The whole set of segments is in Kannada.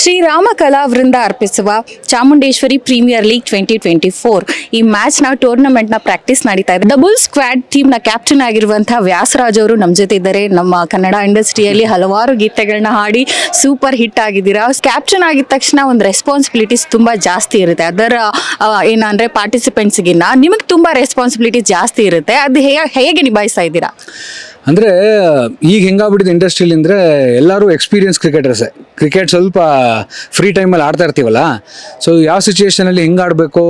ಶ್ರೀರಾಮ ಕಲಾವೃಂದ ಅರ್ಪಿಸುವ ಚಾಮುಂಡೇಶ್ವರಿ ಪ್ರೀಮಿಯರ್ ಲೀಗ್ 2024 ಈ ಮ್ಯಾಚ್ನ ಟೂರ್ನಮೆಂಟ್ನ ಪ್ರಾಕ್ಟೀಸ್ ನಡೀತಾ ಇದೆ. ಡಬಲ್ ಸ್ಕ್ವಾಡ್ ಟೀಮ್ನ ಕ್ಯಾಪ್ಟನ್ ಆಗಿರುವಂತಹ ವ್ಯಾಸರಾಜ್ ಅವರು ನಮ್ಮ ಜೊತೆ ಇದ್ದಾರೆ. ನಮ್ಮ ಕನ್ನಡ ಇಂಡಸ್ಟ್ರಿಯಲ್ಲಿ ಹಲವಾರು ಗೀತೆಗಳನ್ನ ಹಾಡಿ ಸೂಪರ್ ಹಿಟ್ ಆಗಿದ್ದೀರಾ. ಕ್ಯಾಪ್ಟನ್ ಆಗಿದ ತಕ್ಷಣ ಒಂದು ರೆಸ್ಪಾನ್ಸಿಬಿಲಿಟೀಸ್ ತುಂಬಾ ಜಾಸ್ತಿ ಇರುತ್ತೆ. ಅದರ ಏನಂದ್ರೆ ಪಾರ್ಟಿಸಿಪೆಂಟ್ಸ್ಗಿನ್ನ ನಿಮಗೆ ತುಂಬಾ ರೆಸ್ಪಾನ್ಸಿಬಿಲಿಟಿ ಜಾಸ್ತಿ ಇರುತ್ತೆ. ಅದು ಹೇಗೆ ನಿಭಾಯಿಸ್ತಾ ಇದ್ದೀರಾ? ಅಂದರೆ ಈಗ ಹೆಂಗಾಗ್ಬಿಟ್ಟಿದೆ ಇಂಡಸ್ಟ್ರಿಲಿ ಅಂದರೆ ಎಲ್ಲರೂ ಎಕ್ಸ್ಪೀರಿಯನ್ಸ್ ಕ್ರಿಕೆಟರ್ಸೆ. ಕ್ರಿಕೆಟ್ ಸ್ವಲ್ಪ ಫ್ರೀ ಟೈಮಲ್ಲಿ ಆಡ್ತಾ ಇರ್ತೀವಲ್ಲ, ಸೊ ಯಾವ ಸಿಚುವೇಷನಲ್ಲಿ ಹೆಂಗೆ ಆಡಬೇಕು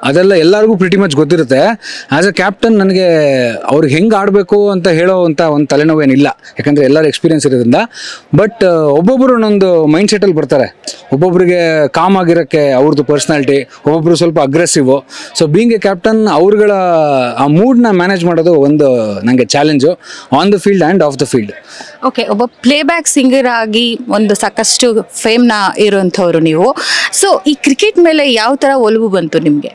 ಅದೆಲ್ಲ ಎಲ್ಲರಿಗೂ ಪ್ರಿಟಿ ಮಚ್ ಗೊತ್ತಿರುತ್ತೆ. ಆ್ಯಸ್ ಅ ಕ್ಯಾಪ್ಟನ್ ನನಗೆ ಅವ್ರಿಗೆ ಹೆಂಗೆ ಆಡಬೇಕು ಅಂತ ಹೇಳೋ ಅಂತ ಒಂದು ತಲೆನೋವೇನಿಲ್ಲ, ಯಾಕಂದರೆ ಎಲ್ಲರೂ ಎಕ್ಸ್ಪೀರಿಯನ್ಸ್ ಇರೋದ್ರಿಂದ. ಬಟ್ ಒಬ್ಬೊಬ್ಬರು ಒಂದೊಂದು ಮೈಂಡ್ ಸೆಟಲ್ಲಿ ಬರ್ತಾರೆ. ಒಬ್ಬೊಬ್ಬರಿಗೆ ಕಾಮ್ ಆಗಿರೋಕ್ಕೆ ಅವ್ರದ್ದು ಪರ್ಸ್ನಾಲಿಟಿ, ಒಬ್ಬೊಬ್ಬರು ಸ್ವಲ್ಪ ಅಗ್ರೆಸಿವು. ಸೊ ಬೀಯಿಂಗ್ ಎ ಕ್ಯಾಪ್ಟನ್ ಅವ್ರುಗಳ ಆ ಮೂಡ್ನ ಮ್ಯಾನೇಜ್ ಮಾಡೋದು ಒಂದು ನನಗೆ challenge on the field and of the field. Okay, ಒಬ್ಬ ಪ್ಲೇಬ್ಯಾಕ್ ಸಿಂಗರ್ ಆಗಿ ಒಂದು ಸಾಕಷ್ಟು ಫೇಮ್ನ ಇರುವಂಥವ್ರು ನೀವು. ಸೊ ಈ ಕ್ರಿಕೆಟ್ ಮೇಲೆ ಯಾವ ಥರ ಒಲವು ಬಂತು ನಿಮಗೆ?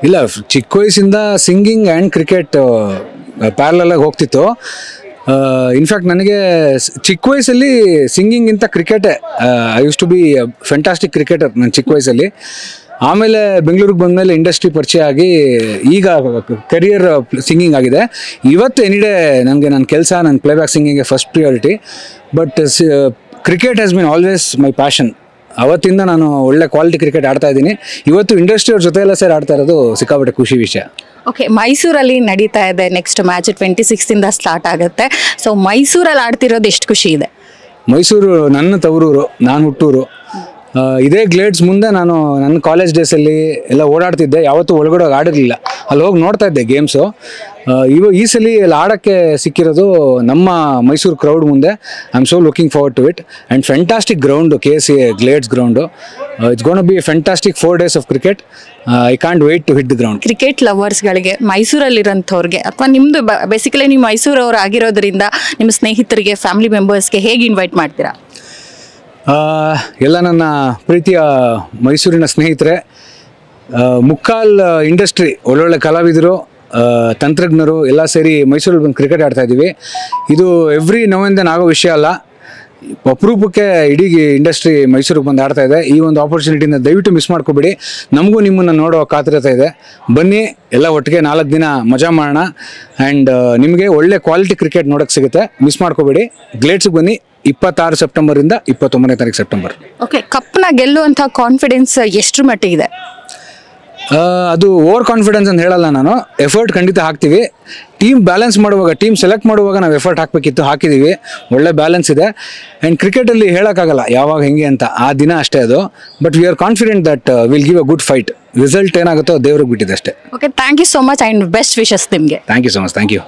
ಇಲ್ಲ, ಚಿಕ್ಕ ವಯಸ್ಸಿಂದ ಸಿಂಗಿಂಗ್ ಆ್ಯಂಡ್ ಕ್ರಿಕೆಟ್ ಪ್ಯಾರಲಲ್ಲಾಗಿ ಹೋಗ್ತಿತ್ತು. ಇನ್ಫ್ಯಾಕ್ಟ್ ನನಗೆ ಚಿಕ್ಕ ವಯಸ್ಸಲ್ಲಿ ಸಿಂಗಿಂಗಿಂತ ಕ್ರಿಕೆಟೇ, I use to be fantastic cricketer ನನ್ನ ಚಿಕ್ಕ ವಯಸ್ಸಲ್ಲಿ. ಆಮೇಲೆ ಬೆಂಗಳೂರಿಗೆ ಬಂದಮೇಲೆ ಇಂಡಸ್ಟ್ರಿ ಪರಿಚಯ ಆಗಿ ಈಗ ಕರಿಯರ್ ಸಿಂಗಿಂಗ್ ಆಗಿದೆ. ಇವತ್ತು ಎನಿಡೇ ನನಗೆ ನನ್ನ ಕೆಲಸ, ನನ್ನ ಪ್ಲೇಬ್ಯಾಕ್ ಸಿಂಗಿಂಗ್ಗೆ first priority. But cricket has been always my passion. ಅವತ್ತಿಂದ ನಾನು ಒಳ್ಳೆ ಕ್ವಾಲಿಟಿ ಕ್ರಿಕೆಟ್ ಆಡ್ತಾ ಇದ್ದೀನಿ. ಇವತ್ತು ಇಂಡಸ್ಟ್ರಿ ಅವ್ರ ಜೊತೆ ಎಲ್ಲ ಸೇರಿ ಆಡ್ತಾ ಇರೋದು ಸಿಕ್ಕಾಪಟ್ಟೆ ಖುಷಿ ವಿಷಯ. ಓಕೆ, ಮೈಸೂರಲ್ಲಿ ನಡೀತಾ ಇದೆ. ನೆಕ್ಸ್ಟ್ ಮ್ಯಾಚ್ 26 ಸ್ಟಾರ್ಟ್ ಆಗುತ್ತೆ. ಸೊ ಮೈಸೂರಲ್ಲಿ ಆಡ್ತಿರೋದು ಎಷ್ಟು ಖುಷಿ ಇದೆ? ಮೈಸೂರು ನನ್ನ ತವರೂರು, ನಾನು ಹುಟ್ಟೂರು. ಇದೇ ಗ್ಲೇಡ್ಸ್ ಮುಂದೆ ನಾನು ನನ್ನ ಕಾಲೇಜ್ ಡೇಸಲ್ಲಿ ಎಲ್ಲ ಓಡಾಡ್ತಿದ್ದೆ. ಯಾವತ್ತೂ ಒಳಗಡೆ ಆಡಿರಲಿಲ್ಲ, ಅಲ್ಲಿ ಹೋಗಿ ನೋಡ್ತಾ ಇದ್ದೆ ಗೇಮ್ಸು. ಈ ಸಲ ಅಲ್ಲಿ ಆಡೋಕ್ಕೆ ಸಿಕ್ಕಿರೋದು ನಮ್ಮ ಮೈಸೂರು ಕ್ರೌಡ್ ಮುಂದೆ. I am so looking forward to it. And fantastic ground, KC Glades ground. It's gonna be fantastic 4 days of cricket. I can't wait to hit the ground. Cricket ಲವರ್ಸ್ಗಳಿಗೆ, ಮೈಸೂರಲ್ಲಿರೋಂಥವ್ರಿಗೆ, ಅಥವಾ ನಿಮ್ಮದು ಬೇಸಿಕಲಿ ನೀವು ಮೈಸೂರವ್ರು ಆಗಿರೋದ್ರಿಂದ ನಿಮ್ಮ ಸ್ನೇಹಿತರಿಗೆ, ಫ್ಯಾಮಿಲಿ ಮೆಂಬರ್ಸ್ಗೆ ಹೇಗೆ ಇನ್ವೈಟ್ ಮಾಡ್ತೀರಾ? ಎಲ್ಲ ನನ್ನ ಪ್ರೀತಿಯ ಮೈಸೂರಿನ ಸ್ನೇಹಿತರೆ, ಮುಕ್ಕಾಲ್ ಇಂಡಸ್ಟ್ರಿ, ಒಳ್ಳೊಳ್ಳೆ ಕಲಾವಿದರು, ತಂತ್ರಜ್ಞರು ಎಲ್ಲ ಸೇರಿ ಮೈಸೂರಲ್ಲಿ ಬಂದು ಕ್ರಿಕೆಟ್ ಆಡ್ತಾ ಇದ್ದೀವಿ. ಇದು ಎವ್ರಿ ನೌ ಆ್ಯಂಡ್ ದೆನ್ ಆಗೋ ವಿಷಯ ಅಲ್ಲ. ಅಪರೂಪಕ್ಕೆ ಇಡೀ ಇಂಡಸ್ಟ್ರಿ ಮೈಸೂರಿಗೆ ಬಂದು ಆಡ್ತಾ ಇದೆ. ಈ ಒಂದು ಆಪರ್ಚುನಿಟಿನ ದಯವಿಟ್ಟು ಮಿಸ್ ಮಾಡ್ಕೋಬೇಡಿ. ನಮಗೂ ನಿಮ್ಮನ್ನು ನೋಡೋ ಕಾತುರತೆ ಇದೆ. ಬನ್ನಿ, ಎಲ್ಲ ಒಟ್ಟಿಗೆ 4 ದಿನ ಮಜಾ ಮಾಡೋಣ. ಆ್ಯಂಡ್ ನಿಮಗೆ ಒಳ್ಳೆ ಕ್ವಾಲಿಟಿ ಕ್ರಿಕೆಟ್ ನೋಡೋಕ್ಕೆ ಸಿಗುತ್ತೆ. ಮಿಸ್ ಮಾಡ್ಕೋಬೇಡಿ. ಗ್ಲೇಡ್ಸ್ಗೆ ಬನ್ನಿ 26 ಸೆಪ್ಟೆಂಬರಿಂದ 29 ಸೆಪ್ಟೆಂಬರ್. ಓಕೆ, ಕಪ್ನ ಗೆಲ್ಲುವಂಥ ಕಾನ್ಫಿಡೆನ್ಸ್ ಎಷ್ಟು ಮಟ್ಟಿಗಿದೆ? ಅದು ಓವರ್ ಕಾನ್ಫಿಡೆನ್ಸ್ ಅಂತ ಹೇಳಲ್ಲ ನಾನು. ಎಫರ್ಟ್ ಖಂಡಿತ ಹಾಕ್ತೀವಿ. ಟೀಮ್ ಬ್ಯಾಲೆನ್ಸ್ ಮಾಡುವಾಗ, ಟೀಮ್ ಸೆಲೆಕ್ಟ್ ಮಾಡುವಾಗ ನಾವು ಎಫರ್ಟ್ ಹಾಕಬೇಕಿತ್ತು, ಹಾಕಿದ್ದೀವಿ. ಒಳ್ಳೆ ಬ್ಯಾಲೆನ್ಸ್ ಇದೆ. ಆ್ಯಂಡ್ ಕ್ರಿಕೆಟಲ್ಲಿ ಹೇಳೋಕ್ಕಾಗಲ್ಲ ಯಾವಾಗ ಹೆಂಗೆ ಅಂತ, ಆ ದಿನ ಅಷ್ಟೇ ಅದು. But we are confident that will give a good fight. Result ಏನಾಗುತ್ತೋ ದೇವ್ರಿಗೆ ಬಿಟ್ಟಿದೆ ಅಷ್ಟೇ. Okay, thank you so much and best wishes ನಿಮಗೆ. Thank you so much. Thank you.